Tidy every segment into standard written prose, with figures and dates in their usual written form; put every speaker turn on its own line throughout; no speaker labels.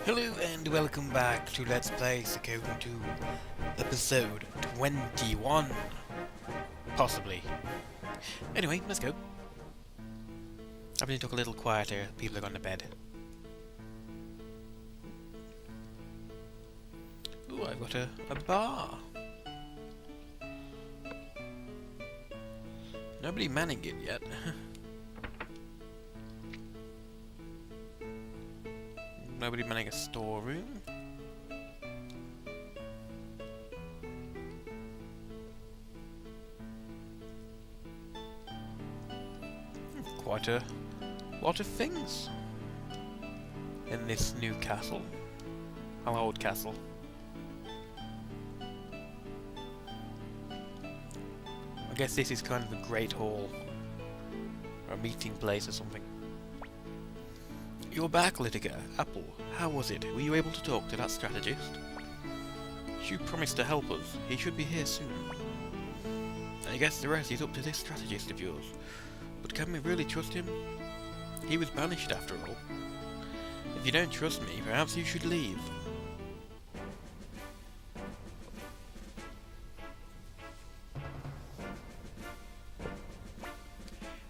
Hello and welcome back to Let's Play Suikoden 2, episode 21. Possibly. Anyway, let's go. Everything took a little quieter, people are gone to bed. Ooh, I've got a bar. Nobody manning it yet. Nobody manning a storeroom. Quite a lot of things in this new castle. Well, old castle. I guess this is kind of a great hall. Or a meeting place or something. You're back, Littica. Apple, how was it? Were you able to talk to that strategist? Shu promised to help us. He should be here soon. I guess the rest is up to this strategist of yours. But can we really trust him? He was banished after all. If you don't trust me, perhaps you should leave.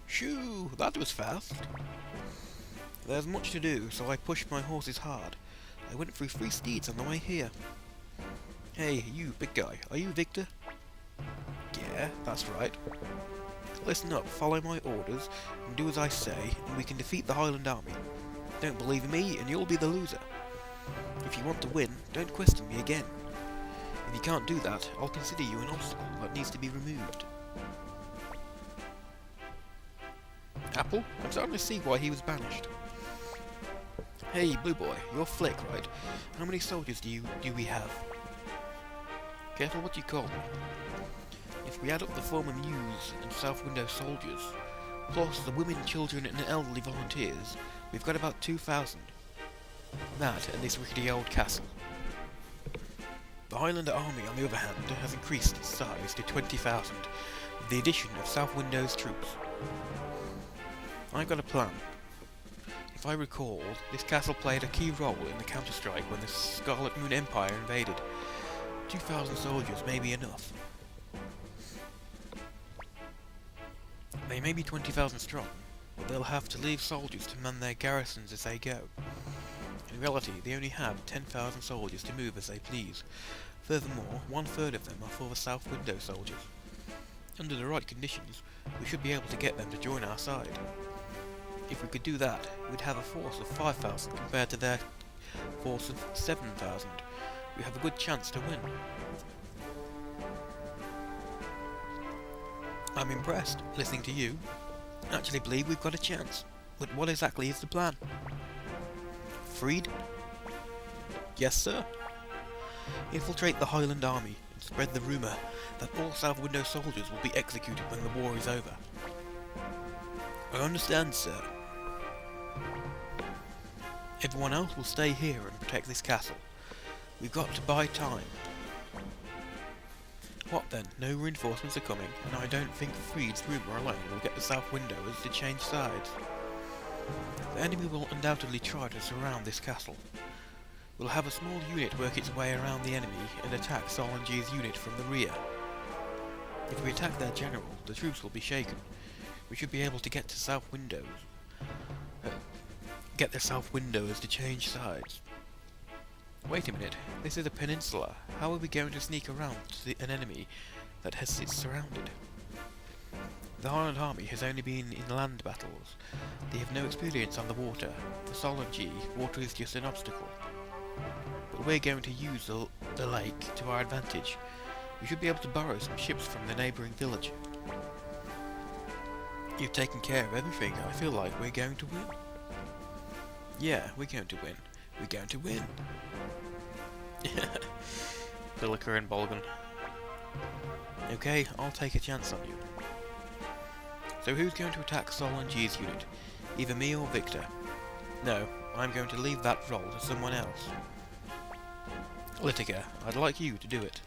Shoo! That was fast. There's much to do, so I pushed my horses hard. I went through 3 steeds on the way here. Hey, you big guy, are you Victor? Yeah, that's right. Listen up, follow my orders, and do as I say, and we can defeat the Highland Army. Don't believe in me, and you'll be the loser. If you want to win, don't question me again. If you can't do that, I'll consider you an obstacle that needs to be removed. Apple, I'm starting to see why he was banished. Hey, Blue Boy, you're Flick, right? How many soldiers do we have? Careful what you call me. If we add up the former Muse and South Window soldiers, plus the women, children and elderly volunteers, we've got about 2,000. That and this rickety old castle. The Highland Army, on the other hand, has increased its size to 20,000, with the addition of South Window's troops. I've got a plan. If I recall, this castle played a key role in the counter-strike when the Scarlet Moon Empire invaded. 2,000 soldiers may be enough. They may be 20,000 strong, but they'll have to leave soldiers to man their garrisons as they go. In reality, they only have 10,000 soldiers to move as they please. Furthermore, 1/3 of them are for the South Window soldiers. Under the right conditions, we should be able to get them to join our side. If we could do that, we'd have a force of 5,000 compared to their force of 7,000. We have a good chance to win. I'm impressed, listening to you. I actually believe we've got a chance. But what exactly is the plan? Freed? Yes, sir. Infiltrate the Highland Army and spread the rumour that all South Window soldiers will be executed when the war is over. I understand, sir. Everyone else will stay here and protect this castle. We've got to buy time. What then? No reinforcements are coming, and I don't think Freed's rumour alone will get the South Windowers to change sides. The enemy will undoubtedly try to surround this castle. We'll have a small unit work its way around the enemy and attack Solange's unit from the rear. If we attack their general, the troops will be shaken. We should be able to get to South Windows. Get the South Windowers to change sides. Wait a minute, this is a peninsula. How are we going to sneak around to an enemy that has it surrounded? The Highland Army has only been in land battles. They have no experience on the water. For Solange, water is just an obstacle. But we're going to use the lake to our advantage. We should be able to borrow some ships from the neighbouring village. You've taken care of everything. I feel like we're going to win. Yeah, we're going to win. We're going to win. Littica and Bolgan. Okay, I'll take a chance on you. So who's going to attack Solange's unit? Either me or Victor? No, I'm going to leave that role to someone else. Littica, I'd like you to do it.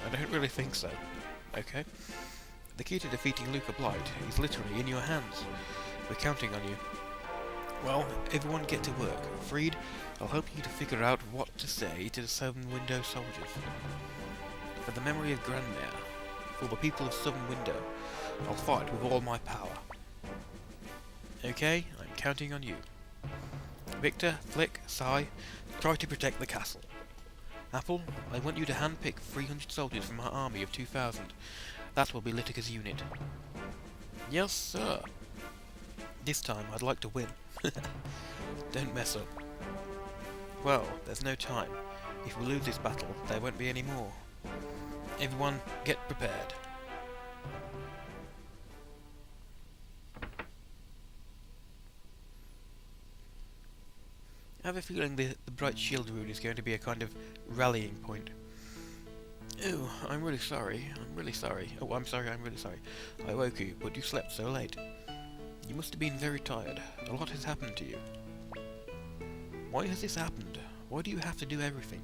I don't really think so. Okay. The key to defeating Luca Blight is literally in your hands. We're counting on you. Well, everyone get to work. Freed, I'll help you to figure out what to say to the Southern Window soldiers. For the memory of Grandmere, for the people of Southern Window, I'll fight with all my power. Okay, I'm counting on you. Victor, Flick, Sai, try to protect the castle. Apple, I want you to handpick 300 soldiers from our army of 2,000. That will be Littica's unit. Yes, sir. This time I'd like to win. Don't mess up. Well, there's no time. If we lose this battle, there won't be any more. Everyone, get prepared. I have a feeling the Bright Shield rune is going to be a kind of rallying point. Oh, I'm really sorry. I'm really sorry. Oh, I'm sorry, I'm really sorry. I woke you, but you slept so late. You must have been very tired. A lot has happened to you. Why has this happened? Why do you have to do everything?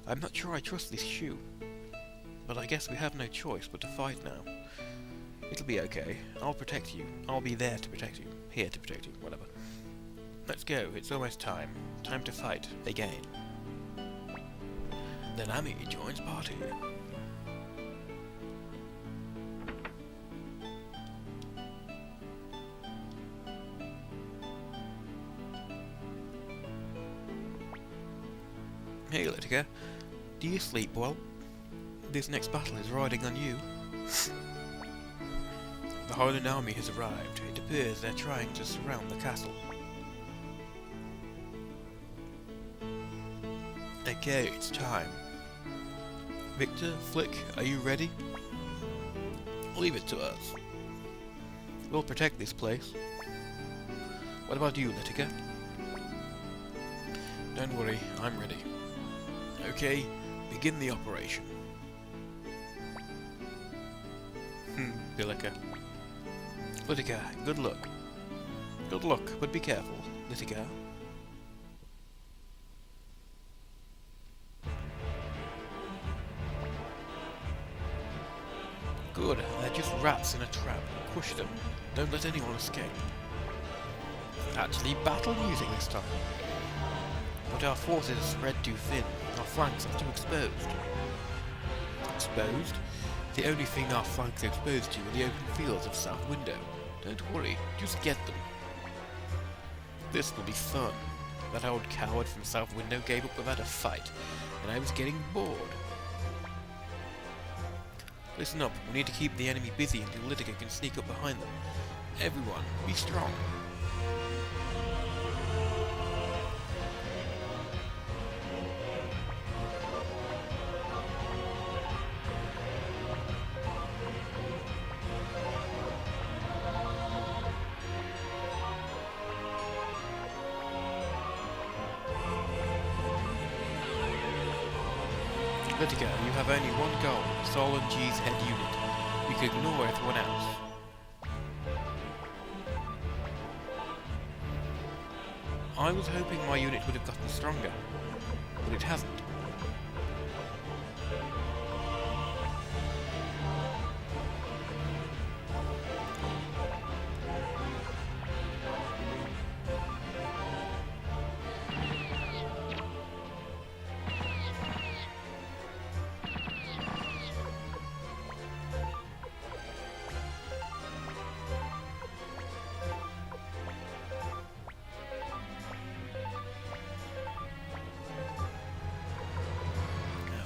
I'm not sure I trust this shoe. But I guess we have no choice but to fight now. It'll be okay. I'll protect you. I'll be there to protect you. Here to protect you. Whatever. Let's go. It's almost time. Time to fight. Again. Then Ami joins party. Hey, Littica. Do you sleep well? This next battle is riding on you. The Highland army has arrived. It appears they're trying to surround the castle. Okay, it's time. Victor, Flick, are you ready? Leave it to us. We'll protect this place. What about you, Littica? Don't worry, I'm ready. Okay, begin the operation. Littica. Littica, good luck. Good luck, but be careful, Littica. Good, they're just rats in a trap. Push them. Don't let anyone escape. Actually, battle music this time. But our forces are spread too thin. Our flanks are too exposed. Exposed? The only thing our flanks are exposed to are the open fields of South Window. Don't worry, just get them. This will be fun. That old coward from South Window gave up without a fight, and I was getting bored. Listen up, we need to keep the enemy busy until Littica can sneak up behind them. Everyone, be strong. Littica, you have only one goal, Sol and G's head unit. You can ignore everyone else. I was hoping my unit would have gotten stronger, but it hasn't.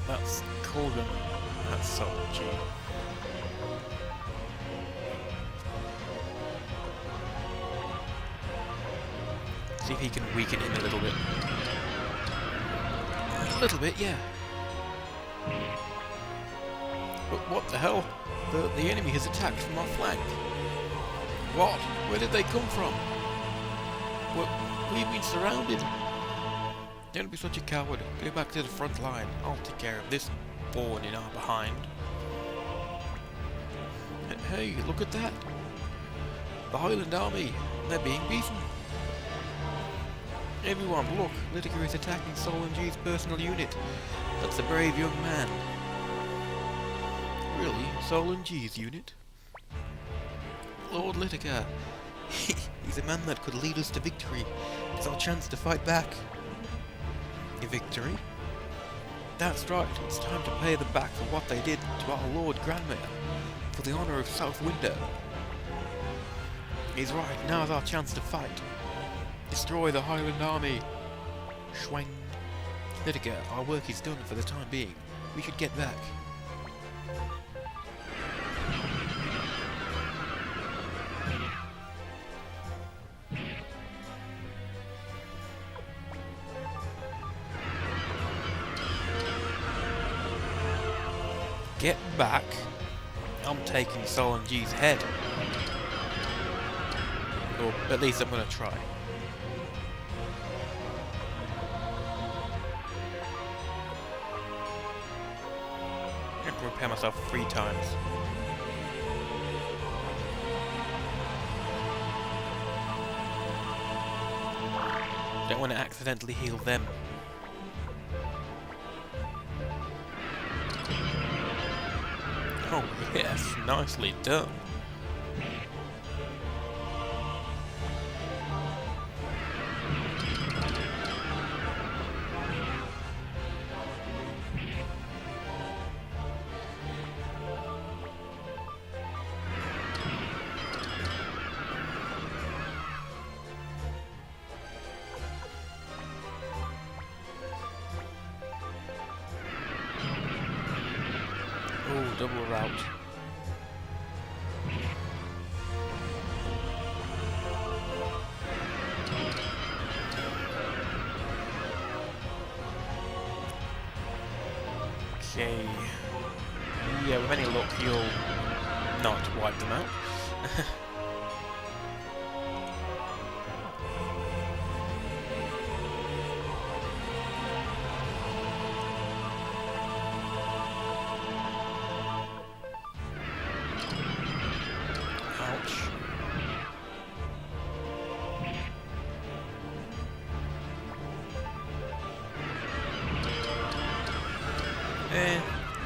That's Colgan. That's Sol G. See if he can weaken him a little bit. A little bit, yeah. But what the hell? The enemy has attacked from our flank. What? Where did they come from? We've been surrounded. Don't be such a coward. Go back to the front line. I'll take care of this thorn in our behind. Hey, look at that. The Highland army. They're being beaten. Everyone, look. Littica is attacking Sol and G's personal unit. That's a brave young man. Really? Sol and G's unit? Lord Littica, He's a man that could lead us to victory. It's our chance to fight back. A victory? That's right, it's time to pay them back for what they did to our Lord Grandmayor, for the honour of South Window. He's right, now's our chance to fight. Destroy the Highland Army. Schwang. Littica, our work is done for the time being. We should get back. Get back? I'm taking Solon G's head. Or at least I'm gonna try. I can repair myself 3 times. Don't want to accidentally heal them. Oh yes, nicely done. Oh, double route. Okay. Yeah, with any luck you'll not wipe them out.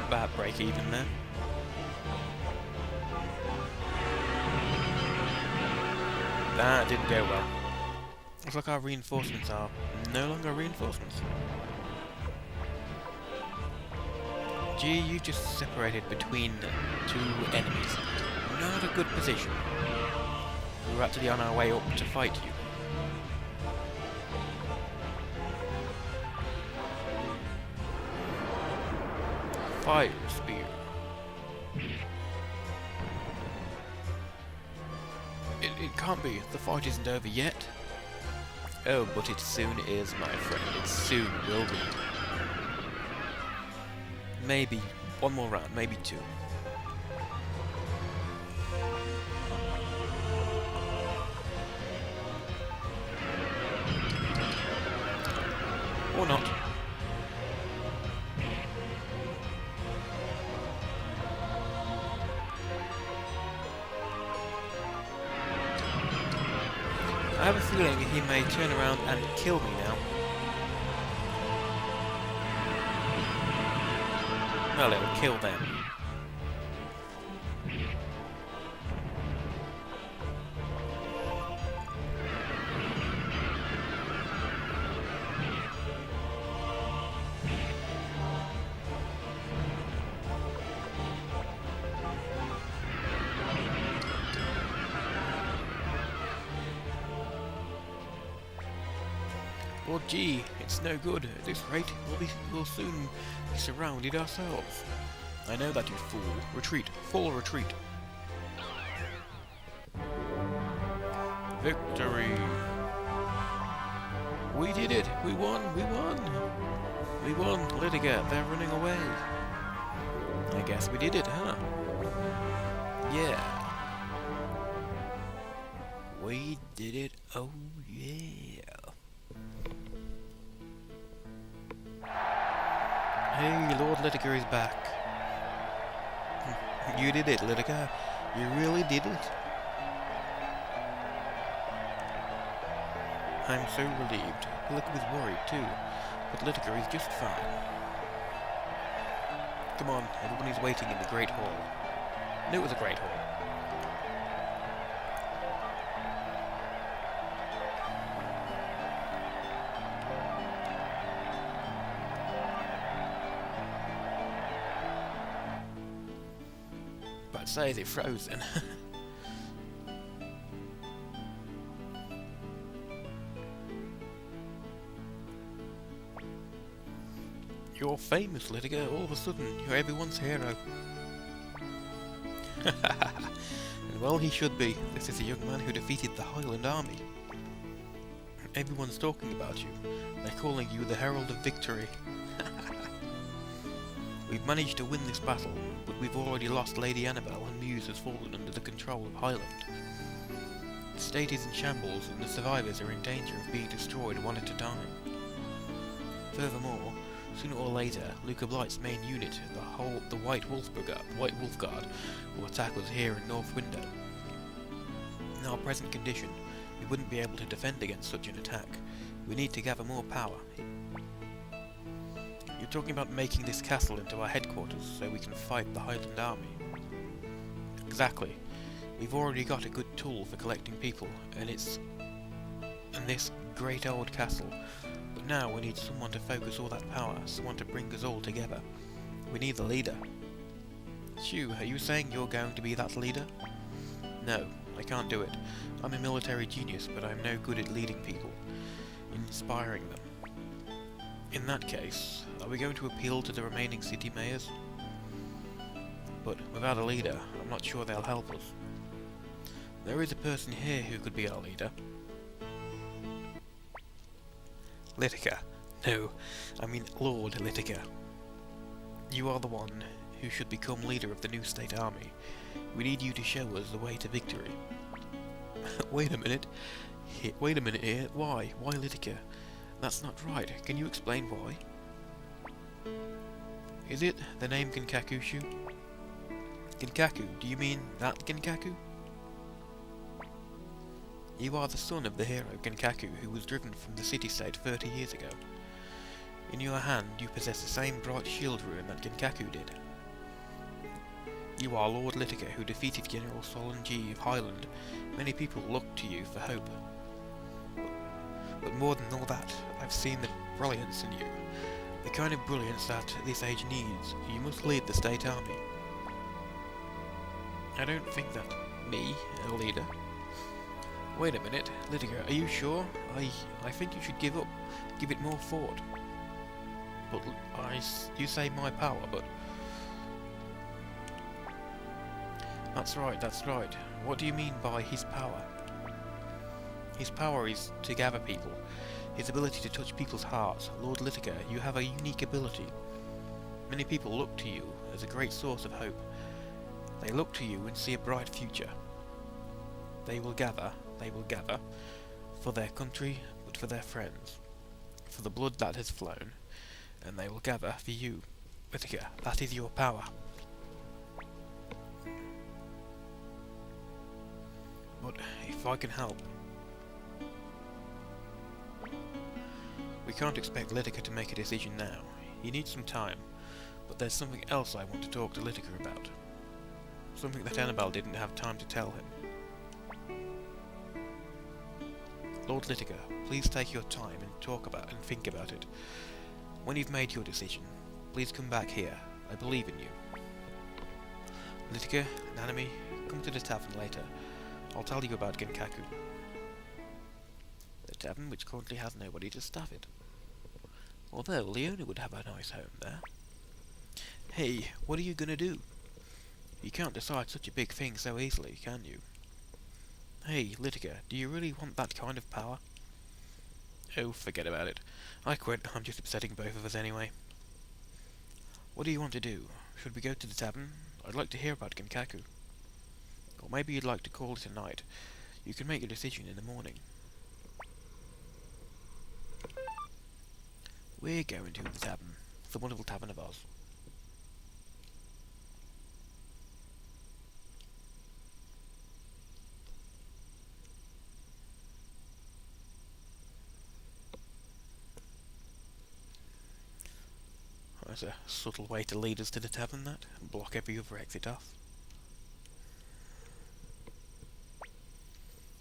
Bad break even there. That didn't go well. Looks like our reinforcements are no longer reinforcements. Gee, you just separated between 2 enemies. Not a good position. We're actually on our way up to fight you. Fire spear. It can't be. The fight isn't over yet. Oh, but it soon is, my friend. It soon will be. Maybe 1 more round, maybe 2. Or not. I have a feeling he may turn around and kill me now. Well, it'll kill them. Well, gee, it's no good. At this rate, we'll soon be surrounded ourselves. I know that, you fool. Retreat. Full retreat. Victory! We did it! We won! We won! We won! Littica, they're running away. I guess we did it, huh? Yeah. We did it. Oh, yeah. Hey, Lord Littica is back. You did it, Littica. You really did it. I'm so relieved. Littica was worried too, but Littica is just fine. Come on, everybody's waiting in the Great Hall. No, it was a Great Hall. I'd say, is it frozen? You're famous, Littica. All of a sudden, you're everyone's hero. And well, he should be. This is a young man who defeated the Highland army. Everyone's talking about you. They're calling you the Herald of Victory. We've managed to win this battle, but we've already lost Lady Annabelle and Muse has fallen under the control of Highland. The state is in shambles and the survivors are in danger of being destroyed one at a time. Furthermore, sooner or later, Luca Blight's main unit, the White Wolf Guard, will attack us here in North Window. In our present condition, we wouldn't be able to defend against such an attack. We need to gather more power. You're talking about making this castle into our headquarters so we can fight the Highland army. Exactly. We've already got a good tool for collecting people, and this great old castle. But now we need someone to focus all that power, someone to bring us all together. We need the leader. Shu, are you saying you're going to be that leader? No, I can't do it. I'm a military genius, but I'm no good at leading people, inspiring them. In that case, are we going to appeal to the remaining city mayors? But without a leader, I'm not sure they'll help us. There is a person here who could be our leader. Littica. No, I mean Lord Littica. You are the one who should become leader of the new state army. We need you to show us the way to victory. Wait a minute here. Why? Why Littica? That's not right. Can you explain why? Is it the name Genkaku, Shu? Genkaku? Do you mean that Genkaku? You are the son of the hero Genkaku who was driven from the city-state 30 years ago. In your hand you possess the same bright shield rune that Genkaku did. You are Lord Littica who defeated General Solon G of Highland. Many people look to you for hope. But more than all that, I've seen the brilliance in you. The kind of brilliance that this age needs. You must lead the state army. I don't think that me, a leader. Wait a minute, Littica, are you sure? I think you should give it more thought. But you say my power, but... That's right. What do you mean by his power? His power is to gather people. His ability to touch people's hearts. Lord Littica, you have a unique ability. Many people look to you as a great source of hope. They look to you and see a bright future. They will gather, for their country, but for their friends, for the blood that has flown, and they will gather for you. Littica, that is your power. But if I can help... We can't expect Littica to make a decision now. He needs some time, but there's something else I want to talk to Littica about. Something that Annabelle didn't have time to tell him. Lord Littica, please take your time and think about it. When you've made your decision, please come back here. I believe in you. Littica, Nanami, come to the tavern later. I'll tell you about Genkaku. The tavern which currently has nobody to staff it. Although Leona would have a nice home there. Hey, what are you gonna do? You can't decide such a big thing so easily, can you? Hey, Littica, do you really want that kind of power? Oh, forget about it. I quit. I'm just upsetting both of us anyway. What do you want to do? Should we go to the tavern? I'd like to hear about Genkaku. Or maybe you'd like to call it a night. You can make your decision in the morning. We're going to the tavern. The wonderful tavern of Oz. That's a subtle way to lead us to the tavern, that, and block every other exit off.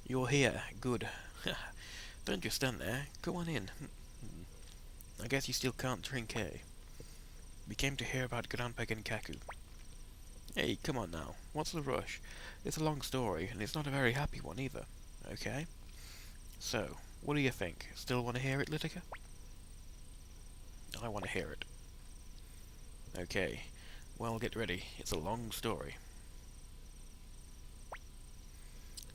You're here, good. Don't just stand there, go on in. I guess you still can't drink, eh? We came to hear about Grandpa Genkaku. Hey, come on now. What's the rush? It's a long story, and it's not a very happy one either. Okay? So, what do you think? Still want to hear it, Littica? I want to hear it. Okay. Well, get ready. It's a long story.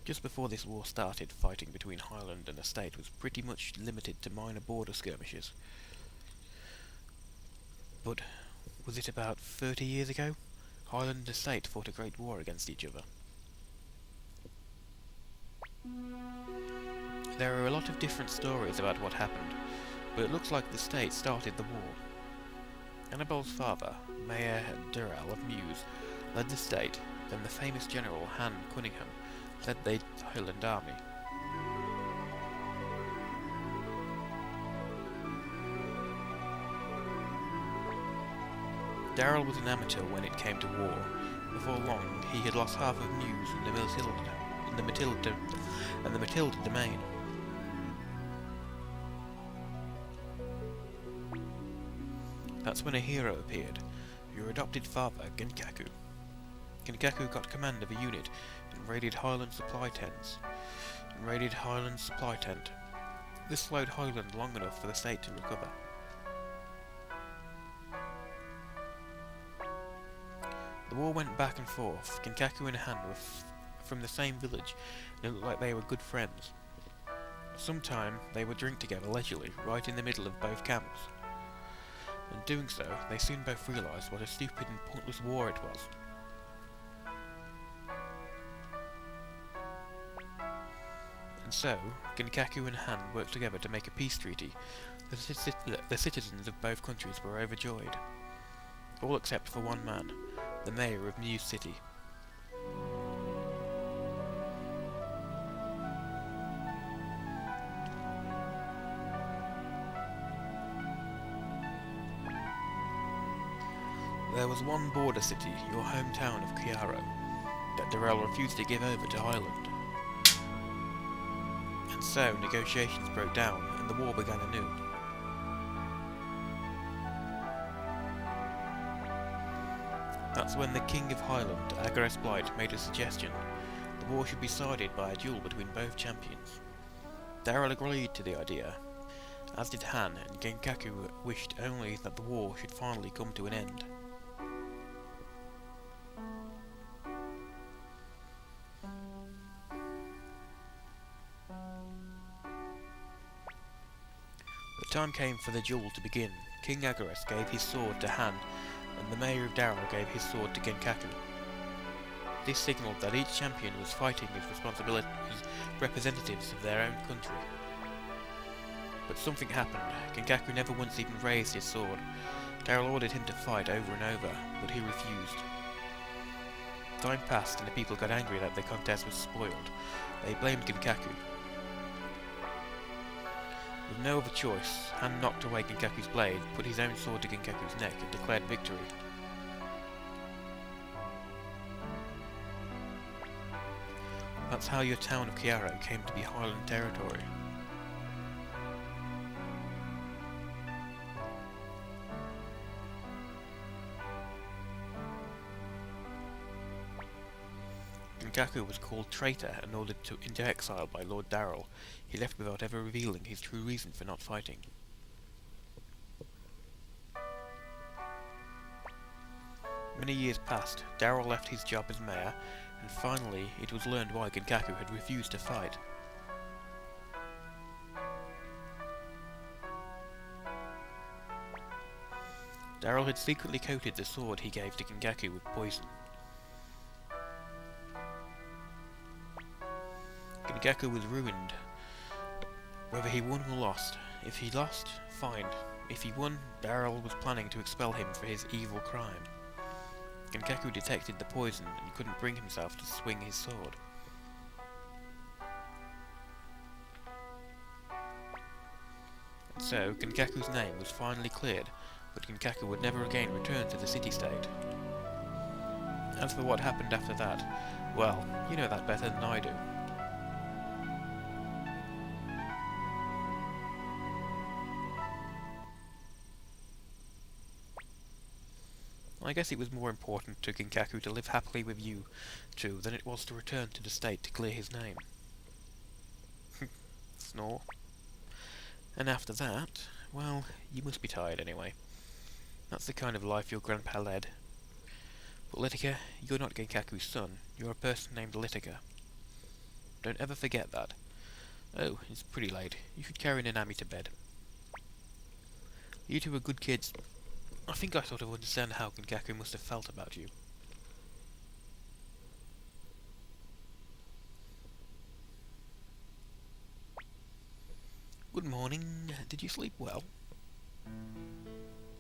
Just before this war started, fighting between Highland and Estate was pretty much limited to minor border skirmishes. But was it about 30 years ago? Highland and Estate fought a great war against each other. There are a lot of different stories about what happened, but it looks like the state started the war. Annabelle's father, Mayor Durrell of Mews, led the state, then the famous general Han Cunningham led the Highland army. Darrell was an amateur when it came to war. Before long, he had lost half of Mews and the Matilda domain. That's when a hero appeared, your adopted father, Genkaku. Genkaku got command of a unit and raided Highland supply tent. This slowed Highland long enough for the state to recover. The war went back and forth. Genkaku and Han were from the same village, and it looked like they were good friends. Sometime they would drink together leisurely, right in the middle of both camps. In doing so, they soon both realised what a stupid and pointless war it was. And so, Genkaku and Han worked together to make a peace treaty. The citizens of both countries were overjoyed. All except for one man, the mayor of New City. There was one border city, your hometown of Chiaro, that Darrell refused to give over to Highland. And so negotiations broke down and the war began anew. That's when the King of Highland, Agares Blight, made a suggestion. The war should be decided by a duel between both champions. Darrell agreed to the idea, as did Han, and Genkaku wished only that the war should finally come to an end. The time came for the duel to begin. King Agares gave his sword to Han, and the Mayor of Darrell gave his sword to Genkaku. This signalled that each champion was fighting as representatives of their own country. But something happened. Genkaku never once even raised his sword. Darrell ordered him to fight over and over, but he refused. Time passed and the people got angry that the contest was spoiled. They blamed Genkaku. With no other choice, Han knocked away Genkaku's blade, put his own sword to Genkaku's neck, and declared victory. That's how your town of Chiaro came to be Highland territory. Genkaku was called traitor and ordered into exile by Lord Darrell. He left without ever revealing his true reason for not fighting. Many years passed. Darrell left his job as mayor, and finally it was learned why Genkaku had refused to fight. Darrell had secretly coated the sword he gave to Genkaku with poison. Genkaku was ruined, whether he won or lost. If he lost, fine. If he won, Darrell was planning to expel him for his evil crime. Genkaku detected the poison and couldn't bring himself to swing his sword. And so, Genkaku's name was finally cleared, but Genkaku would never again return to the city-state. As for what happened after that, well, you know that better than I do. I guess it was more important to Kinkaku to live happily with you two than it was to return to the state to clear his name. Snore. And after that, well, you must be tired anyway. That's the kind of life your grandpa led. But Littica, you're not Genkaku's son, you're a person named Littica. Don't ever forget that. Oh, it's pretty late. You should carry Nanami to bed. You two are good kids. I think I sort of understand how Genkaku must have felt about you. Good morning. Did you sleep well?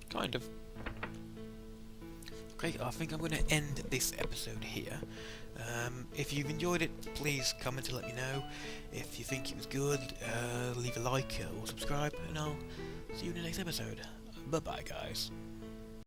Kind of. Okay, I think I'm going to end this episode here. If you've enjoyed it, please comment to let me know. If you think it was good, leave a like or subscribe, and I'll see you in the next episode. Bye bye, guys.